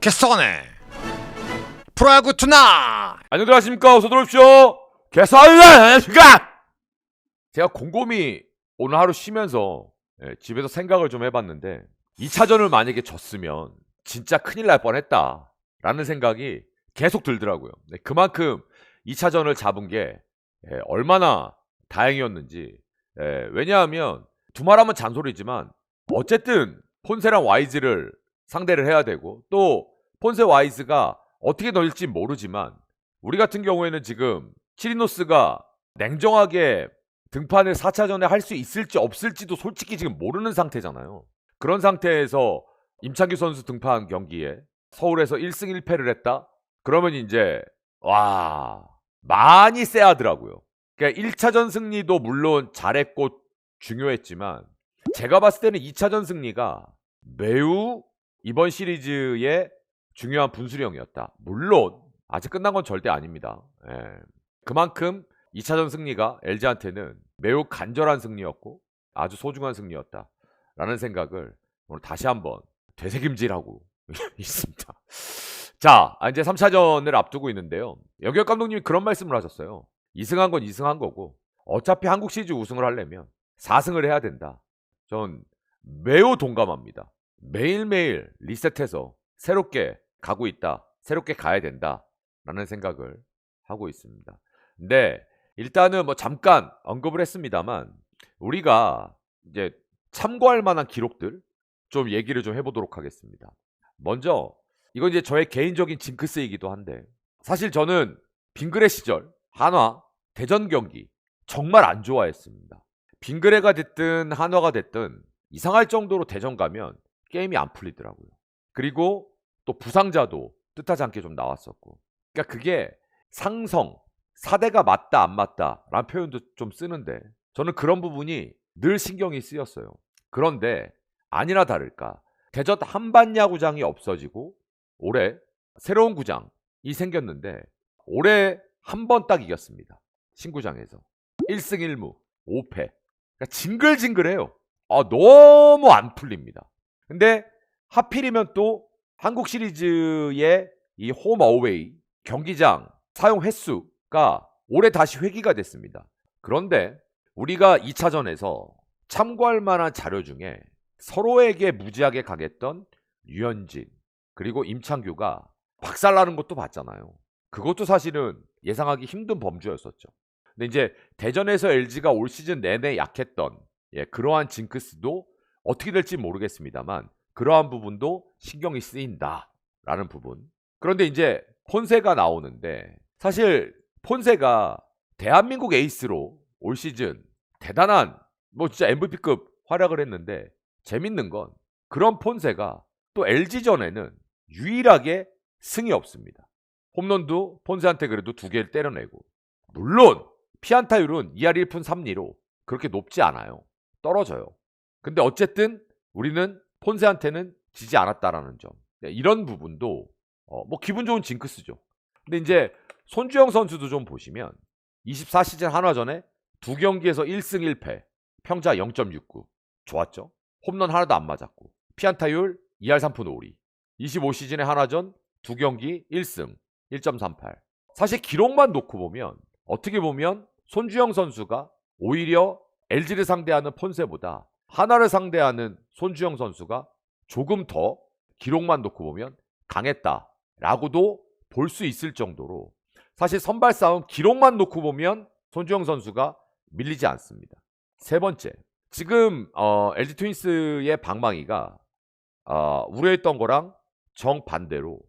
개싸네 프로야구 투나. 안녕들 하십니까? 어서 들어오십시오. 개싸입니다. 제가 곰곰이 오늘 하루 쉬면서 집에서 생각을 좀 해봤는데 2차전을 만약에 졌으면 진짜 큰일 날 뻔했다 라는 생각이 계속 들더라고요. 그만큼 2차전을 잡은 게 얼마나 다행이었는지. 왜냐하면 두말하면 잔소리지만 어쨌든 폰세랑 와이즈를 상대를 해야 되고, 또 폰세 와이즈가 어떻게 널지 모르지만 우리 같은 경우에는 지금 치리노스가 냉정하게 등판을 4차전에 할 수 있을지 없을지도 솔직히 지금 모르는 상태잖아요. 그런 상태에서 임창규 선수 등판 경기에 서울에서 1승 1패를 했다? 그러면 이제 많이 쎄하더라고요. 그러니까 1차전 승리도 물론 잘했고 중요했지만 제가 봤을 때는 2차전 승리가 매우 이번 시리즈의 중요한 분수령이었다. 물론 아직 끝난 건 절대 아닙니다. 그만큼 2차전 승리가 LG한테는 매우 간절한 승리였고 아주 소중한 승리였다 라는 생각을 오늘 다시 한번 되새김질하고 있습니다. 자, 이제 3차전을 앞두고 있는데요. 영규혁 감독님이 그런 말씀을 하셨어요. 2승한 건 2승한 거고 어차피 한국 시리즈 우승을 하려면 4승을 해야 된다. 전 매우 동감합니다. 매일매일 리셋해서 새롭게 가고 있다. 새롭게 가야 된다 라는 생각을 하고 있습니다. 근데 일단은 뭐 잠깐 언급을 했습니다만 우리가 이제 참고할 만한 기록들 좀 얘기를 좀 해보도록 하겠습니다. 먼저 이건 이제 저의 개인적인 징크스이기도 한데, 사실 저는 빙그레 시절 한화 대전 경기 정말 안 좋아했습니다. 빙그레가 됐든 한화가 됐든 이상할 정도로 대전 가면 게임이 안 풀리더라고요. 그리고 또 부상자도 뜻하지 않게 좀 나왔었고, 그러니까 그게 상성, 사대가 맞다 안 맞다 라는 표현도 좀 쓰는데 저는 그런 부분이 늘 신경이 쓰였어요. 그런데 아니나 다를까 대전 한반야구장이 없어지고 올해 새로운 구장이 생겼는데 올해 한 번 딱 이겼습니다. 신구장에서 1승 1무 5패. 그러니까 징글징글해요. 너무 안 풀립니다. 근데 하필이면 또 한국 시리즈의 이 홈 어웨이 경기장 사용 횟수가 올해 다시 회귀가 됐습니다. 그런데 우리가 2차전에서 참고할 만한 자료 중에 서로에게 무지하게 강했던 류현진 그리고 임창규가 박살나는 것도 봤잖아요. 그것도 사실은 예상하기 힘든 범주였었죠. 근데 이제 대전에서 LG가 올 시즌 내내 약했던 그러한 징크스도 어떻게 될지 모르겠습니다만 그러한 부분도 신경이 쓰인다라는 부분. 그런데 이제 폰세가 나오는데 사실 폰세가 대한민국 에이스로 올 시즌 대단한 뭐 진짜 MVP급 활약을 했는데 재밌는 건 그런 폰세가 또 LG전에는 유일하게 승이 없습니다. 홈런도 폰세한테 그래도 2개를 때려내고, 물론 피안타율은 2할 1푼 3리로 그렇게 높지 않아요. 떨어져요. 근데 어쨌든 우리는 폰세한테는 지지 않았다라는 점. 이런 부분도 뭐 기분 좋은 징크스죠. 근데 이제 손주영 선수도 좀 보시면 24시즌 한화전에 2경기에서 1승 1패, 평자 0.69. 좋았죠. 홈런 하나도 안 맞았고 피안타율 2할 3푼 5리. 25시즌의 한화전 2경기 1승 1.38. 사실 기록만 놓고 보면 어떻게 보면 손주영 선수가 오히려 LG를 상대하는 폰세보다 한화를 상대하는 손주영 선수가 조금 더 기록만 놓고 보면 강했다라고도 볼 수 있을 정도로 사실 선발 싸움 기록만 놓고 보면 손주영 선수가 밀리지 않습니다. 세 번째, 지금 LG 트윈스의 방망이가 우려했던 거랑 정반대로,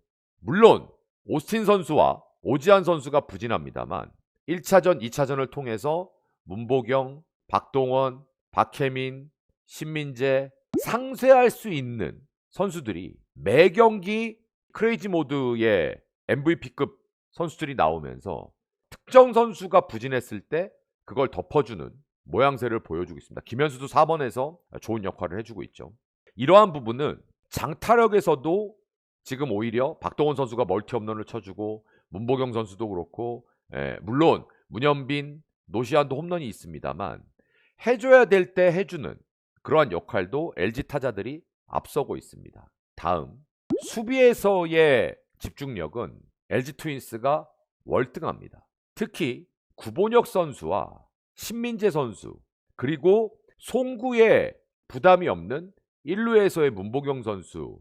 물론 오스틴 선수와 오지환 선수가 부진합니다만 1차전, 2차전을 통해서 문보경, 박동원, 박혜민, 신민재 상쇄할 수 있는 선수들이 매 경기 크레이지 모드의 MVP급 선수들이 나오면서 특정 선수가 부진했을 때 그걸 덮어주는 모양새를 보여주고 있습니다. 김현수도 4번에서 좋은 역할을 해주고 있죠. 이러한 부분은 장타력에서도 지금 오히려 박동원 선수가 멀티 홈런을 쳐주고 문보경 선수도 그렇고 물론 문현빈, 노시안도 홈런이 있습니다만 해줘야 될 때 해주는 그러한 역할도 LG 타자들이 앞서고 있습니다. 다음 수비에서의 집중력은 LG 트윈스가 월등합니다. 특히 구본혁 선수와 신민재 선수 그리고 송구에 부담이 없는 1루에서의 문보경 선수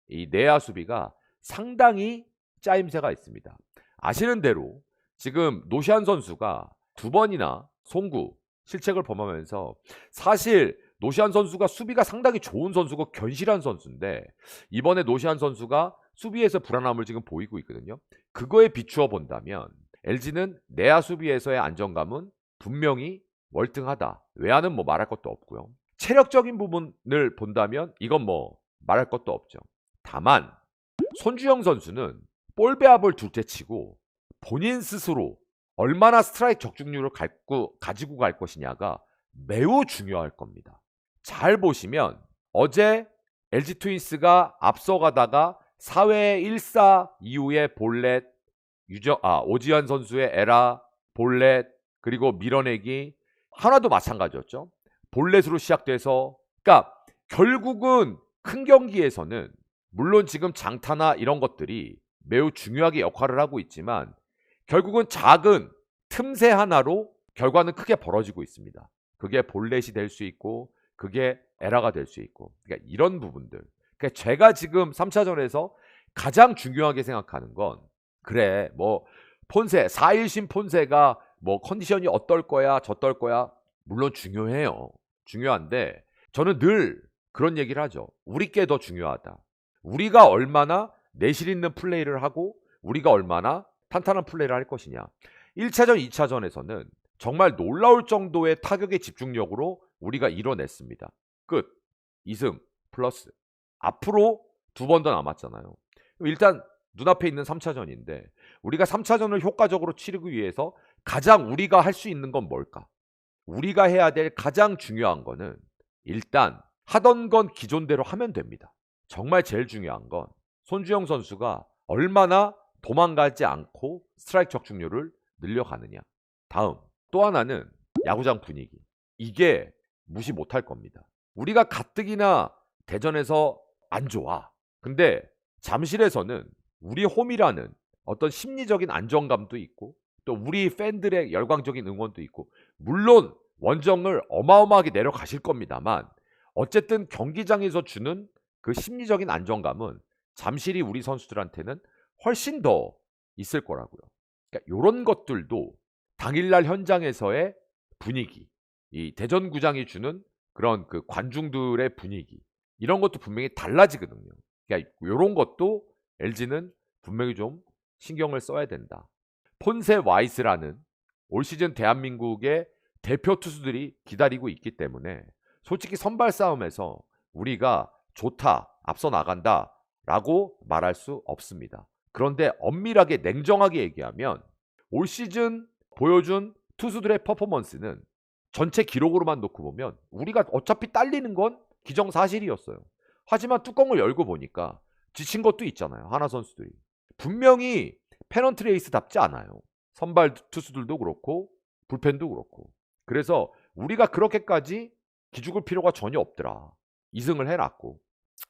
이 내야 수비가 상당히 짜임새가 있습니다. 아시는 대로 지금 노시안 선수가 2번이나 송구 실책을 범하면서 사실 노시안 선수가 수비가 상당히 좋은 선수고 견실한 선수인데 이번에 노시안 선수가 수비에서 불안함을 지금 보이고 있거든요. 그거에 비추어 본다면 LG는 내야 수비에서의 안정감은 분명히 월등하다. 외야는 뭐 말할 것도 없고요. 체력적인 부분을 본다면 이건 뭐 말할 것도 없죠. 다만 손주영 선수는 볼 배합을 둘째치고 본인 스스로 얼마나 스트라이크 적중률을 가지고 갈 것이냐가 매우 중요할 겁니다. 잘 보시면 어제 LG 트윈스가 앞서가다가 4회 1사 이후에 볼넷, 오지환 선수의 에라, 볼넷, 그리고 밀어내기 하나도 마찬가지였죠. 볼넷으로 시작돼서 그러니까 결국은 큰 경기에서는 물론 지금 장타나 이런 것들이 매우 중요하게 역할을 하고 있지만 결국은 작은 틈새 하나로 결과는 크게 벌어지고 있습니다. 그게 볼넷이 될 수 있고 그게 에라가 될 수 있고 그러니까 이런 부분들. 그러니까 제가 지금 3차전에서 가장 중요하게 생각하는 건 그래 뭐 폰세 4일신 폰세가 뭐 컨디션이 어떨 거야 저떨 거야 물론 중요해요. 중요한데 저는 늘 그런 얘기를 하죠. 우리께 더 중요하다. 우리가 얼마나 내실 있는 플레이를 하고 우리가 얼마나 탄탄한 플레이를 할 것이냐. 1차전, 2차전에서는 정말 놀라울 정도의 타격의 집중력으로 우리가 이뤄냈습니다. 끝. 2승 플러스. 앞으로 2번 더 남았잖아요. 일단 눈앞에 있는 3차전인데 우리가 3차전을 효과적으로 치르기 위해서 가장 우리가 할 수 있는 건 뭘까? 우리가 해야 될 가장 중요한 거는 일단 하던 건 기존대로 하면 됩니다. 정말 제일 중요한 건 손주영 선수가 얼마나 도망가지 않고 스트라이크 적중률을 늘려가느냐. 다음 또 하나는 야구장 분위기. 이게 무시 못할 겁니다. 우리가 가뜩이나 대전에서 안 좋아. 근데 잠실에서는 우리 홈이라는 어떤 심리적인 안정감도 있고 또 우리 팬들의 열광적인 응원도 있고 물론 원정을 어마어마하게 내려가실 겁니다만 어쨌든 경기장에서 주는 그 심리적인 안정감은 잠실이 우리 선수들한테는 훨씬 더 있을 거라고요. 그러니까 이런 것들도 당일날 현장에서의 분위기, 이 대전구장이 주는 그런 그 관중들의 분위기 이런 것도 분명히 달라지거든요. 그러니까 이런 것도 LG는 분명히 좀 신경을 써야 된다. 폰세 와이스라는 올 시즌 대한민국의 대표 투수들이 기다리고 있기 때문에 솔직히 선발 싸움에서 우리가 좋다, 앞서 나간다 라고 말할 수 없습니다. 그런데 엄밀하게 냉정하게 얘기하면 올 시즌 보여준 투수들의 퍼포먼스는 전체 기록으로만 놓고 보면 우리가 어차피 딸리는 건 기정사실이었어요. 하지만 뚜껑을 열고 보니까 지친 것도 있잖아요. 하나 선수들이. 분명히 페넌트 레이스답지 않아요. 선발 투수들도 그렇고 불펜도 그렇고. 그래서 우리가 그렇게까지 기죽을 필요가 전혀 없더라. 2승을 해놨고.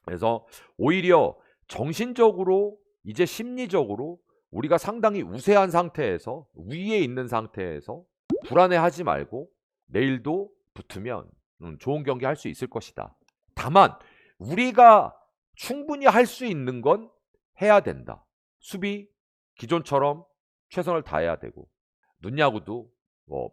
그래서 오히려 정신적으로 이제 심리적으로 우리가 상당히 우세한 상태에서 위에 있는 상태에서 불안해하지 말고 내일도 붙으면 좋은 경기 할 수 있을 것이다. 다만 우리가 충분히 할 수 있는 건 해야 된다. 수비 기존처럼 최선을 다해야 되고 눈야구도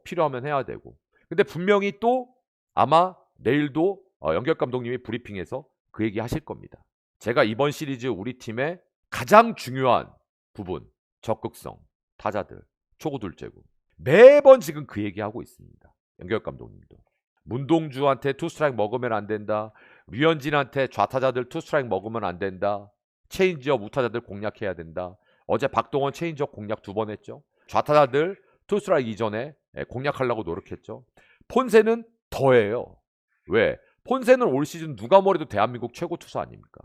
필요하면 해야 되고 근데 분명히 또 아마 내일도 연결 감독님이 브리핑에서 그 얘기 하실 겁니다. 제가 이번 시리즈 우리 팀의 가장 중요한 부분 적극성, 타자들, 초구 둘째구 매번 지금 그 얘기하고 있습니다. 연결 감독님도 문동주한테 투 스트라이크 먹으면 안 된다. 류현진한테 좌타자들 투 스트라이크 먹으면 안 된다. 체인지업 우타자들 공략해야 된다. 어제 박동원 체인지업 공략 2번 했죠. 좌타자들 투 스트라이크 이전에 공략하려고 노력했죠. 폰세는 더해요. 왜? 폰세는 올 시즌 누가 뭐래도 대한민국 최고 투수 아닙니까?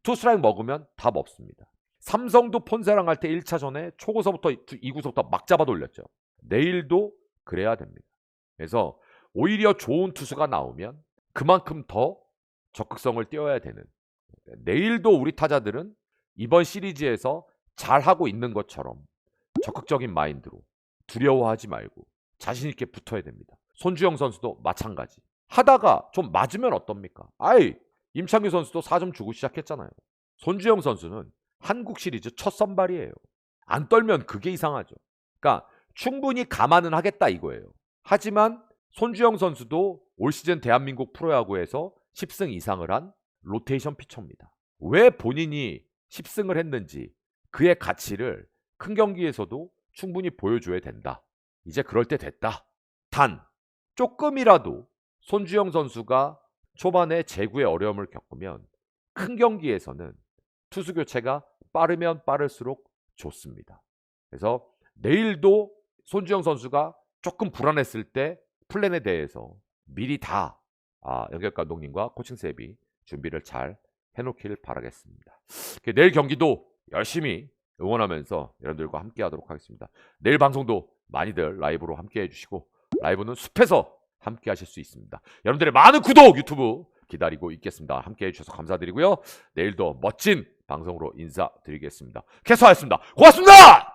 투 스트라이크 먹으면 답 없습니다. 삼성도 폰세랑 할 때 1차전에 초구서부터 2구서부터 막 잡아 돌렸죠. 내일도 그래야 됩니다. 그래서 오히려 좋은 투수가 나오면 그만큼 더 적극성을 띄워야 되는. 내일도 우리 타자들은 이번 시리즈에서 잘하고 있는 것처럼 적극적인 마인드로 두려워하지 말고 자신 있게 붙어야 됩니다. 손주영 선수도 마찬가지. 하다가 좀 맞으면 어떻습니까? 아이, 임창규 선수도 4점 주고 시작했잖아요. 손주영 선수는 한국 시리즈 첫 선발이에요. 안 떨면 그게 이상하죠. 그러니까 충분히 감안은 하겠다 이거예요. 하지만 손주영 선수도 올 시즌 대한민국 프로야구에서 10승 이상을 한 로테이션 피처입니다. 왜 본인이 10승을 했는지 그의 가치를 큰 경기에서도 충분히 보여줘야 된다. 이제 그럴 때 됐다. 단 조금이라도 손주영 선수가 초반에 제구의 어려움을 겪으면 큰 경기에서는 투수 교체가 빠르면 빠를수록 좋습니다. 그래서 내일도 손주영 선수가 조금 불안했을 때 플랜에 대해서 미리 다 영격 감독님과 코칭 스텝이 준비를 잘 해놓기를 바라겠습니다. 내일 경기도 열심히 응원하면서 여러분들과 함께 하도록 하겠습니다. 내일 방송도 많이들 라이브로 함께 해주시고 라이브는 숲에서 함께 하실 수 있습니다. 여러분들의 많은 구독 유튜브 기다리고 있겠습니다. 함께 해주셔서 감사드리고요. 내일도 멋진 방송으로 인사드리겠습니다. 캐스터였습니다. 고맙습니다.